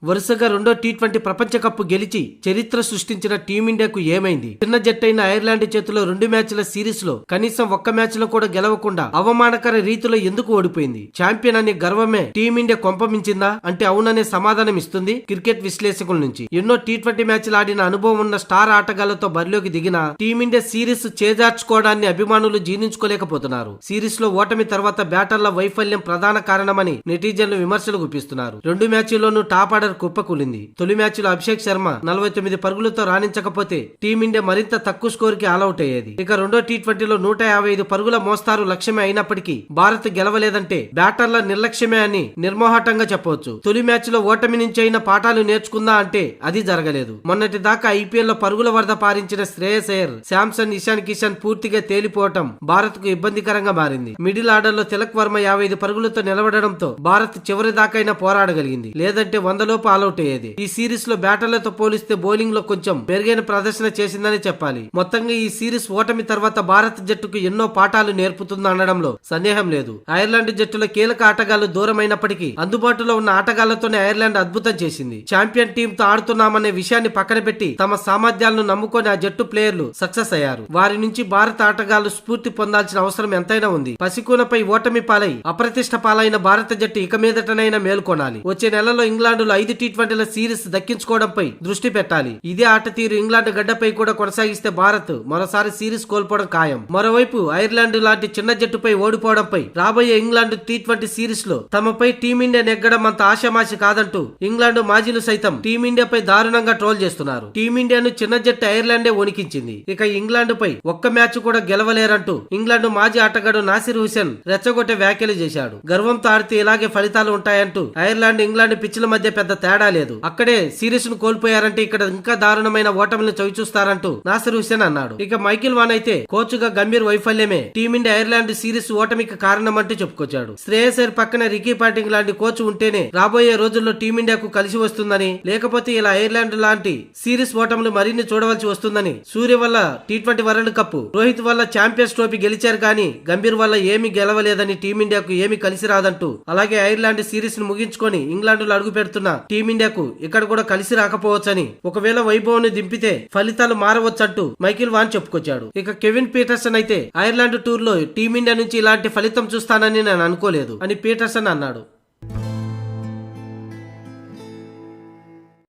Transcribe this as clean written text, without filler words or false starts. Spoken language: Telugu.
వరుసగా రెండో టీ20 ప్రపంచ కప్ గెలిచి చరిత్ర సృష్టించిన టీమిండియాకు ఏమైంది? చిన్న జట్టైన ఐర్లాండ్ చేతిలో 2 మ్యాచ్ల సిరీస్ లో కనీసం ఒక్క మ్యాచ్ లో కూడా గెలవకుండా అవమానకర రీతిలో ఎందుకు ఓడిపోయింది? ఛాంపియన్ అనే గర్వమే టీమిండియా కొంపమించిందా అంటే అవుననే సమాధానం ఇస్తుంది క్రికెట్ విశ్లేషకుల నుంచి. ఎన్నో టీ20 మ్యాచ్లు ఆడిన అనుభవం ఉన్న స్టార్ ఆటగాళ్లతో బరిలోకి దిగిన టీమిండియా సిరీస్ చేజార్చుకోవడాన్ని అభిమానులు జీర్ణించుకోలేకపోతున్నారు. సిరీస్ లో ఓటమి తర్వాత బ్యాటర్ల వైఫల్యం ప్రధాన కారణమని నెటిజన్లు విమర్శలు గుప్పిస్తున్నారు. 2 మ్యాచ్ల్లోనూ టాప్ ఆర్డర్ కుప్పకూలింది. తొలి మ్యాచ్ లో అభిషేక్ శర్మ 49 పరుగులతో రాణించకపోతే టీమిండియా మరింత తక్కువ స్కోర్ కి ఆల్అౌట్ అయ్యేది. ఇక రెండో టీ20లో 155 పరుగుల మోస్తారు లక్ష్యమే అయినప్పటికీ భారత్ గెలవలేదంటే బ్యాటర్ల నిర్లక్ష్యమే అని నిర్మోహటంగా చెప్పవచ్చు. తొలి మ్యాచ్ లో ఓటమి నుంచి అయిన పాఠాలు నేర్చుకుందా అంటే అది జరగలేదు. మొన్నటి దాకా ఐపీఎల్ లో పరుగుల వరద పారించిన శ్రేయస్ అయ్యర్, శాంసన్, ఇషాన్ కిషన్ పూర్తిగా తేలిపోవటం భారత్ కు ఇబ్బందికరంగా మారింది. మిడిల్ ఆర్డర్ లో తిలక్ వర్మ 55 పరుగులతో నిలబడడంతో భారత్ చివరి దాకైనా పోరాడగలిగింది. లేదంటే 100 లోపు ఆల్అౌట్ అయ్యేది. ఈ సిరీస్ లో బ్యాటర్లతో పోలిస్తే బౌలింగ్ లో కొంచెం మెరుగైన ప్రదర్శన చేసిందని చెప్పాలి. మొత్తంగా ఈ సిరీస్ ఓటమి తర్వాత భారత జట్టుకు ఎన్నో పాఠాలు నేర్పుతుందనడంలో సందేహం లేదు. ఐర్లాండ్ జట్టులో కీలక ఆటగాళ్లు దూరమైనప్పటికీ అందుబాటులో ఉన్న ఆటగాళ్లతోనే ఐర్లాండ్ అద్భుతం చేసింది. ఛాంపియన్ టీమ్ తో ఆడుతున్నామనే విషయాన్ని పక్కన పెట్టి తమ సామర్థ్యాలను నమ్ముకొని ఆ జట్టు ప్లేయర్లు సక్సెస్ అయ్యారు. వారి నుంచి భారత ఆటగాళ్లు స్ఫూర్తి పొందాల్సిన అవసరం ఎంతైనా ఉంది. పసికూనపై ఓటమి పాలై అప్రతిష్ట పాలైన భారత జట్టు ఇక మీదటనైనా మేల్కొనాలి. వచ్చే నెలలో ఇంగ్లాండ్ లో 5 టీ20ల సిరీస్ దక్కించుకోవడంపై దృష్టి పెట్టాలి. ఇదే ఆట తీరు ఇంగ్లాండ్ గడ్డపై కూడా కొనసాగిస్తే భారత్ మరోసారి సిరీస్ కోల్పోవడం ఖాయం. మరోవైపు ఐర్లాండ్ లాంటి చిన్న జట్టుపై ఓడిపోవడంపై రాబోయే ఇంగ్లాండ్ టీ20 సిరీస్ లో తమపై టీమిండియా నెగ్గడం అంత ఆశామాషి కాదంటూ ఇంగ్లాండ్ మాజీలు సైతం టీమిండియాపై దారుణంగా ట్రోల్ చేస్తున్నారు. టీమిండియాను చిన్న జట్టు ఐర్లాండే వణికించింది. ఇక ఇంగ్లాండ్ పై ఒక్క మ్యాచ్ కూడా గెలవలేరంటూ ఇంగ్లాండ్ మాజీ ఆటగాడు నాసిర్ హుసేన్ రెచ్చగొట్టే వ్యాఖ్యలు చేశాడు. గర్వంతో ఆడితే ఇలాగే ఫలితాలు ఉంటాయంటూ ఐర్లాండ్ ఇంగ్లాండ్ పిచ్ల మధ్య పెద్ద తేడా లేదు. అక్కడే సిరీస్ ను కోల్పోయారంటే ఇక్కడ ఇంకా దారుణమైన ఓటమిని చవిచూస్తారంటూ నాసిర్ హుసేన్ అన్నాడు. ఇక మైకిల్ వాన్ అయితే కోచ్గా గంభీర్ వైఫల్యమే టీమిండియా ఐర్లాండ్ సిరీస్ ఓటమికి కారణమంటూ చెప్పుకొచ్చాడు. శ్రేయస్ అయ్యర్ పక్కన రికీ పాంటింగ్ లాంటి కోచ్ ఉంటేనే రాబోయే రోజుల్లో టీమిండియాకు కలిసి వస్తుందని, లేకపోతే ఇలా ఐర్లాండ్ లాంటి సిరీస్ ఓటములు మరిన్ని చూడవలసి వస్తుందని, సూర్య వల్ల టీ20 వరల్డ్ కప్, రోహిత్ వల్ల ఛాంపియన్స్ ట్రోఫీ గెలిచారు కానీ గంభీర్ వల్ల ఏమీ గెలవలేదని, టీమిండియాకు ఏమీ కలిసి రాదంటూ, అలాగే ఐర్లాండ్ సిరీస్ ను ముగించుకొని ఇంగ్లాండ్ లో అడుగు పెడుతున్న టీమిండియాకు ఇక్కడ కూడా కలిసి రాకపోవచ్చని, ఒకవేళ వైభవ్ ని దింపితే ఫలితాలు మారవచ్చంటూ మైకిల్ వాన్ చెప్పుకొచ్చాడు. ఇక కెవిన్ పీటర్సన్ అయితే ఐర్లాండ్ టూర్ లో టీమిండియా నుంచి ఇలాంటి ఫలితం చూస్తానని నేను అనుకోలేదు అని పీటర్సన్ అన్నాడు.